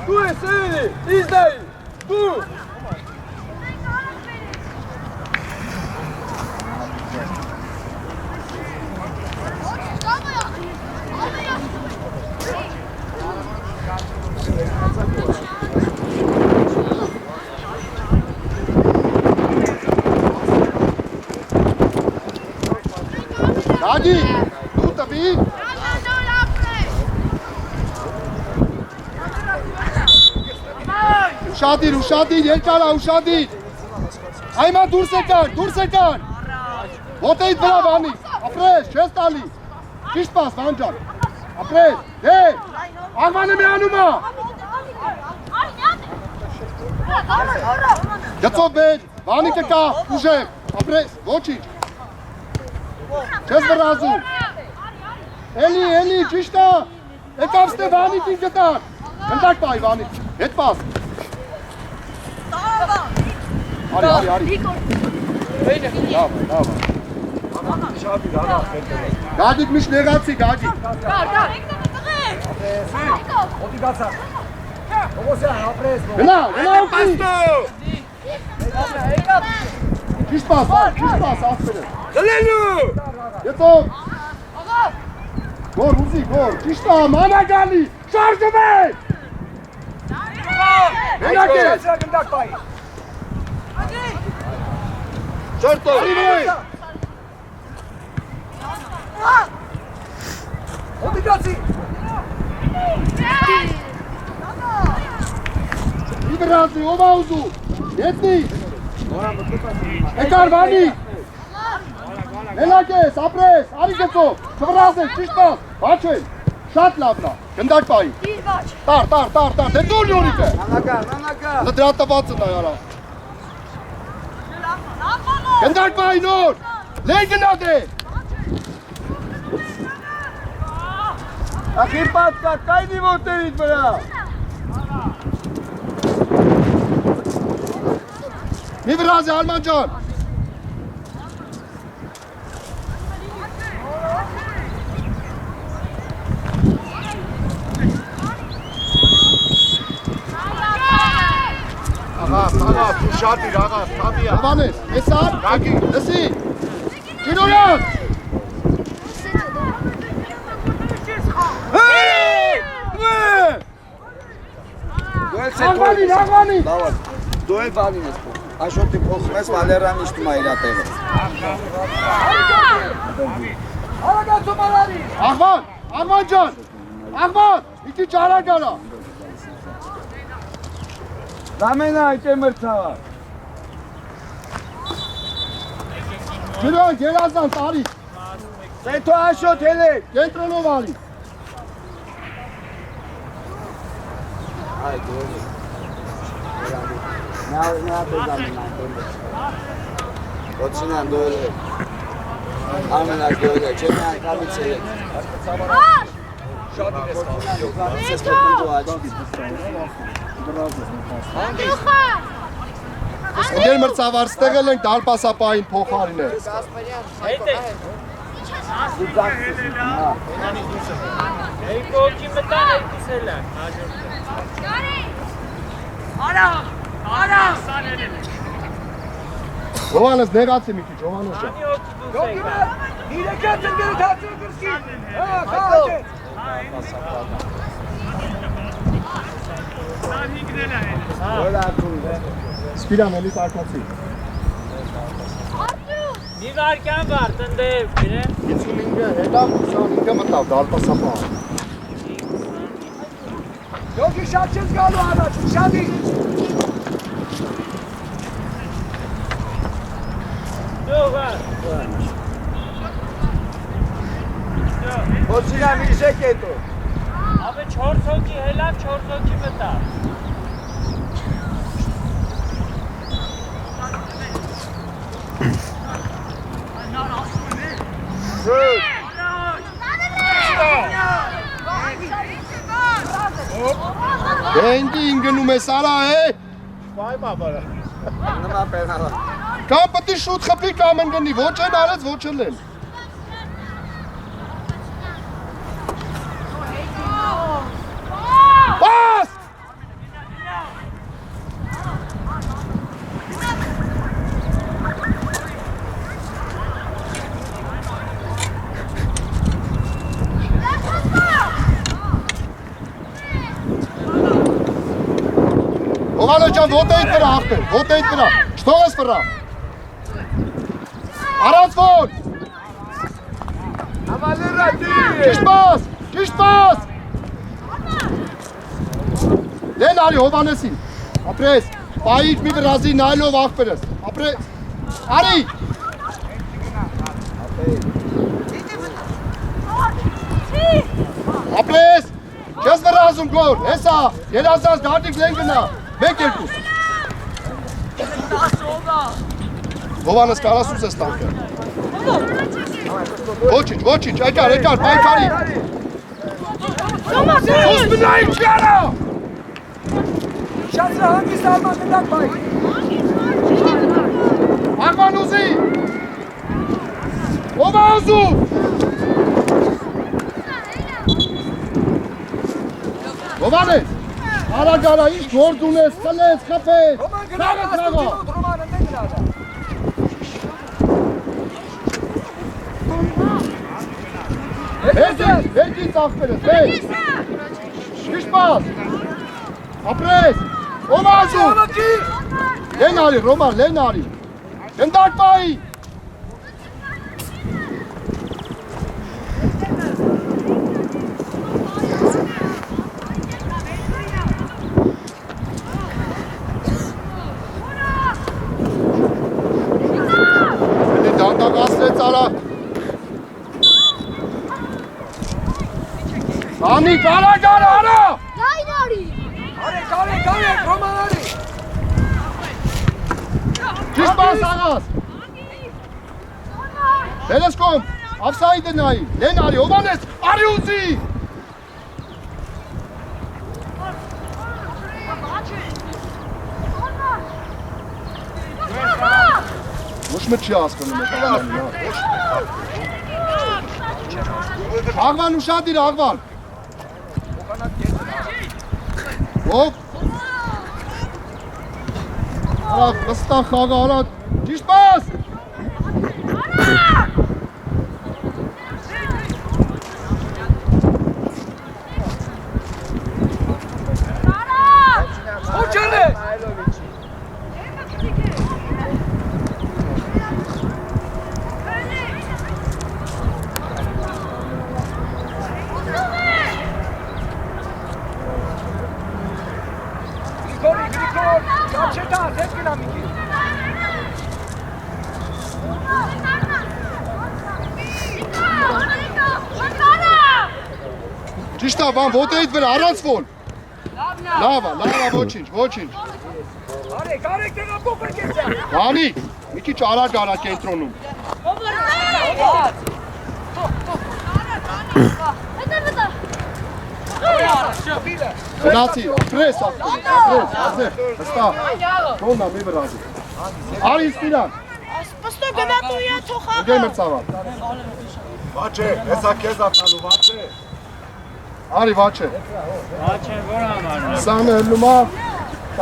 դու ես էլի, իզդայի, դու։ Դագի, դու տվի։ Ուշադիր, երկարա, ուշադիր։ Այման դուրս եկան։ Ոտեիդ վրա վանիկ, ապրես, չես տալի։ Ճիշտ պաս, վանջան, ապրես, դե, աղվանը մի անումա։ Գծով բեր, վանիկը կա, ուժեղ, ապրես, ոչիչ։ Չես վրազում։ Էլի, ճիշտ է։ Եկավ Ստեվանիկին գտան։ Գնդակ բայ Վանիկ, հետ պաս։ Արի։ Լավ։ Գադիկ միշտ նեղացի, Գադիկ։ Օդի գացա։ Օգոսյան, ապրես։ Գնա ուկի։ Ճիշտ պաս, ասպերը։ Գլելու։ Ետո։ Գոր, ճիշտ է, մանա գալի, շարժում է։ Գնակ է։ Գնդակ բայ։ Շարտո, Օդի գացի։ Իբրազի, ով աուզու, ետնի։ Եկար Վանի։ Մենակ ես, ապրես, արի գծով, չվրազ ես, ճիշտ պաս, բաչել, շատ լավնա, գնդակ պայի։ Տար, դե դու լյորիկ է։ Նամակա։ Դրա տվածը նա յարա։ Գնդակ պայի նոր, լեյ գնադ է։ Ախիր պատկա, կայնի ոտերիդ վրա։ Մի վրազ է, Ալման ջան։ Աղա, դու շատ իր աղա, թամիա։ Հովանես, եսար, լսի, կինոյան։ Աղվանին։ Դու էլ բանին ես փոխ։ Աշոտի փոխում ես Վալերան իշտում է իր ատեղը։ Արագացում արարի։ Աղվան ջան, մի քիչ արագ արա։ Լամենա այդ է մրցավա։ Կինոյան, գերազան, տարի, Սեթո Աշոտ հելեք։ կենտրոնով արի։ Այ դու։ Նա դեզամին անդոն։ Ոչինան դու էլ։ Ամենակ դու էլ, չեմ անգամից էլ։ Շատ ես Դեր մրցավար ստեղել ենք դարպասապային փոխարին է։ Կողքի մտան այդիսել է։ Արա, սանել է։ Հովանես նեղացի մի քիչ, Հովանես ջան։ Անի օքի դուս եկա։ Իրեկած ընկերը թացու գրսի։ Խաղաճեց։ Սպիրան էլի տարկացի։ Մի վարկյան վար, տնდև, գիրեմ։ 55-ը հետավ, 25-ը մտավ, դարպասապան։ Յոգի շատ չես գալու առաջ, շատի։ Դու վար։ Ոչինա միշեք հետո։ Աբե 4 հոգի հելավ, 4 հոգի մտավ։ Դենգի ինգնում ես արա է։ Նմա պենալա։ Կամ պտի շուտ խպի կամ ընգնի, ոչ են արեց, ոչ էլ են։ Պաս! Հովանես ջան, ոտեիդ վրա աղբեր, ոտեիդ վրա, չթող ես վրա։ Առած ոտ։ Ավալերա դի։ Ճիշտ պաս։ Դեն արի Հովանեսին, ապրես, պայիք մի վրազի նայլով աղբերս, ապրես, արի։ Ապրես, չես վրազում գոր, հեսա, երազած դարդիկ լեն գնա, մեկ երկուս։ Հովանես կարասուս ես տանքը։ Ոչինչ, եկար, պայքարի։ Ոստնայի չյարա։ Շացրա հանգիստ Արման գնդակ բայ։ Արման ուզի։ Ով ազու։ Ովանես, արագարա, ինչ գործ ունես, խլես, խփես։ Ռոման գնալ, Ռոման ընդ գնալ։ Վերջին ծաղկերս, վեր։ Շիշտ պաս։ Ապրես, ով ազու։ Լեն արի, Ռոման, լեն արի։ Գնդակ բայի։ Դանդաղացրեց արա։ Անիկ, արա։ Լայն արի։ Արեք, Ռոման արի։ Ճիշտ պաս աղաս։ Բերես կոմ, ավսայիդը նայի, լեն արի, ովանես, արի ուզի։ Ոչ մեկ չի ասկանում է կաղանին, Աղվան ուշադիր, Աղվան։ Ով։ Արավ, վստահ խաղը, արավ, ճիշտ պաս։ Ոչանը։ Գրիգոր, կապչետա, ձեզ գնա մի քիչ։ Ճիշտ է, բան, ոտեիդ վրա, առանց ոլ։ Լավա, ոչինչ։ Արեք, տեղա փոքր կեցա։ Բանի, մի քիչ արագ կենտրոնում։ Գնացի, պրես, ազեր, հստա, թոննա մի վրազի։ Արի իսպիրան։ Պստո գնատու է թոխաղը։ Ուգեմ էր ծավալ։ Վաչե, հեսա քեզ ատալու, վաչե։ Արի վաչե։ Վաչե, որ ամարը։ 20-ը հելնում է,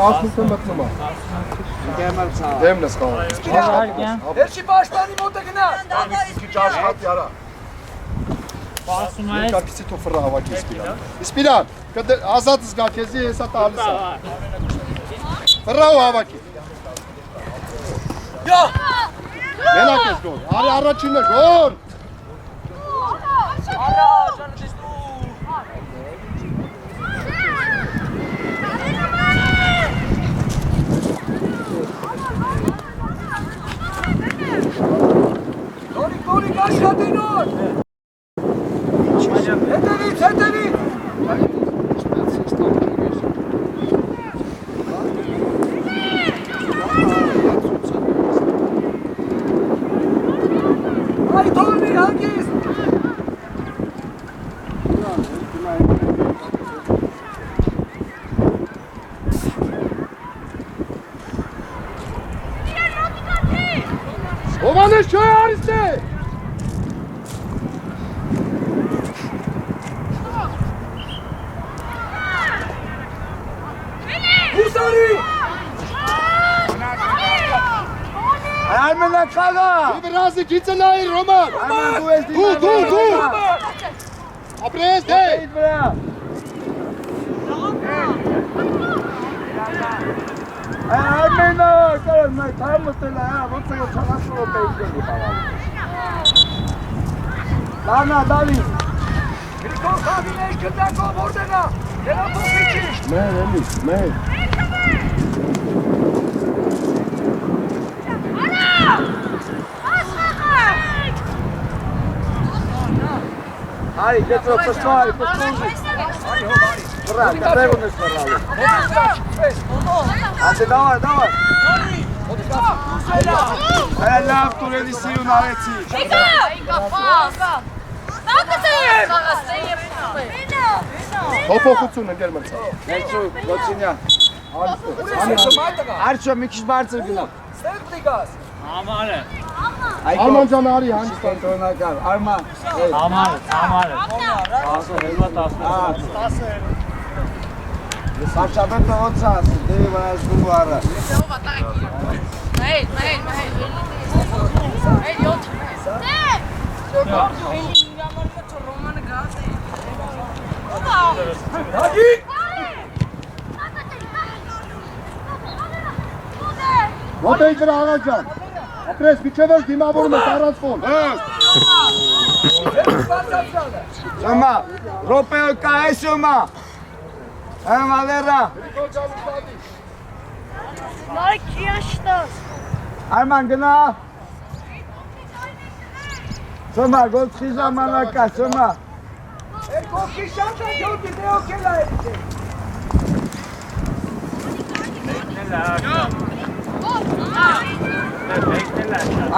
18-ը մտնում է։ Դեմն ես խաղը։ Հերշի պաշտանի մոտը գնա։ Քիչ աշխատի արա։ Պասում է։ Կարկիսի թո ֆրա հավաքի իսպիրան։ Իսպիրան, ազատ զգա քեզի հեսա տալիս է։ Ֆրա ու հավաքի։ Մենակ ես գոր, արի առաջինը գոր։ Նորիկ, աշխատի նոր։ Հետևից։ Այ թողնի հանգիստ։ Ովանես չէ արիստ է։ Հուսարի։ Արմենակ խաղա։ Մի վրազի գիծը նայի, Ռոման։ Դու։ Ապրես, դե։ Արմենակ, մեկ համտել է, ոնց է չաղասուրը պեյքեն իպաղալ։ Լանա, դալի։ Գրիգոր խաղին էի գնդակով որտեղա։ Դերա փոքրիչի։ Մեր։ Արի, կետրո, պստվարի։ Վրա, կտրեղ ունես վրալու։ Ասե, դավար։ լավ տուրելի սիրուն արեցի։ Հոփոխություն ընկեր մրցա։ Ներսու, Գոչինյա։ Արջո մի քիչ բարձր գնա։ Ամանը։ Արման ջան արի հանդիպ։ Կենտրոնական, Արման։ Ամանը։ 10 Սարչապետը ոնց ասի, դեպի վրազդու առը։ Ոտեի վրա աղա ջան։ Ապրես միջև էլ դիմավորում ես առանց ֆոն։ Շոմա, ռոպեո կա է շոմա։ Վալերա։ Like yaştas. Արման գնա։ Շոմա, գոլցի ժամանակա, շոմա։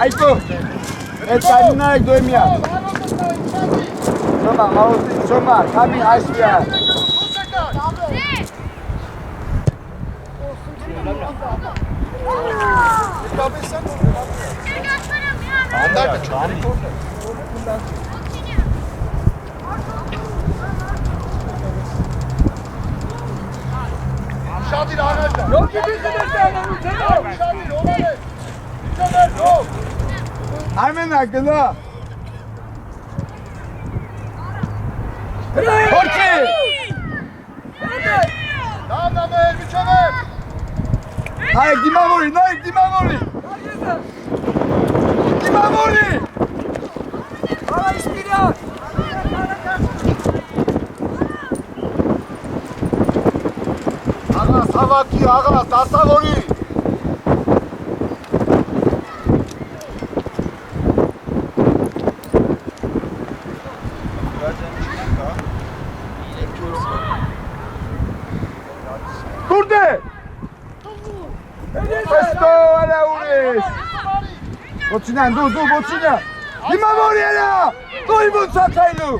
Այկո, էդ կայնինա եք դոյմյա։ Շոմա, հաղորդի, շոմա, կամի այսվյա։ Շատիր աղա ջան։ Արմենա գնա։ Հորքի։ Դամնամեր միջև եմ։ Նայեք դիմավորի, նայեք դիմավորի։ Դիմավորի։ Աղաս հավաքի, աղաս դասավորի։ Կուրդե։ Պեստո արա ուրես։ Ոչինյան, դու, ոչինյան։ Դիմավորի էլա, դու իմ ոնց ակայլում։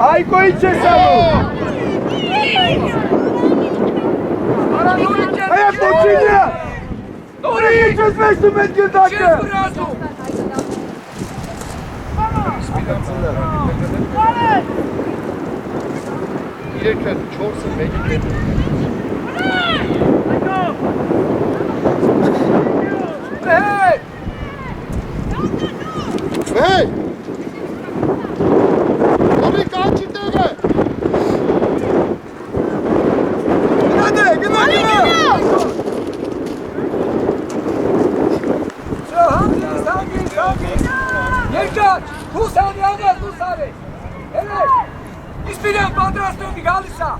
Այկո ինչ ես անում։ Այա ոչինյա։ Դուրի ինչ ես մեջում էդ գնդակը։ Իրեքը 4-ը 1-ը կետը։ Հեյ! Որի կանչի տեղը։ Գնա։ Երկար, հուսանի աղաս, հուսանի։ Հելեր, իսպիրյան պատրաստում գալիս է։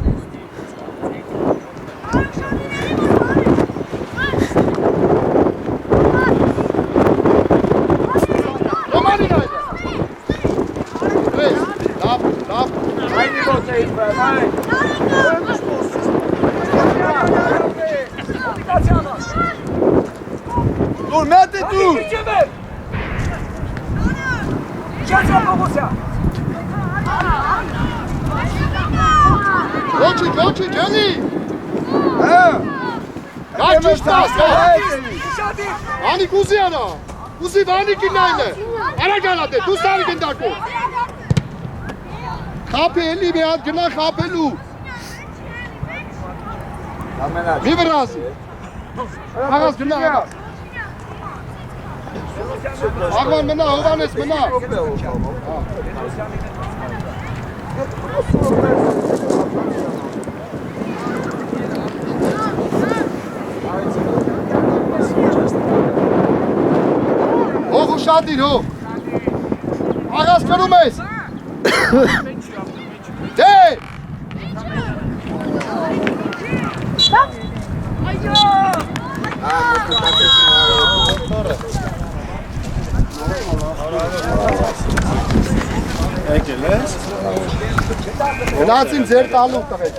Ոմանին այդը։ Հրես, լապ։ Այնի ոնց է իմ բեմ, այն։ Դուր, մետ է դուր։ Ոչի, ջելի։ Հա։ Գաչի ստաս, Անիկ ուզի արա։ Ուզի վանիկին նայլը։ Արագանատ է, դու սարի գնդակու։ Խապի էլի մի հատ գնա խապելու։ Ամենաչ։ Մի վրազի։ Աղաս գնա, աղաս։ Աղվան մնա, հովանես մնա։ Հող ուշադիր, հող։ Աղաս կրում ես։ Դե։ Եկել ես։ Գնացին ձեր տալու տղեկ։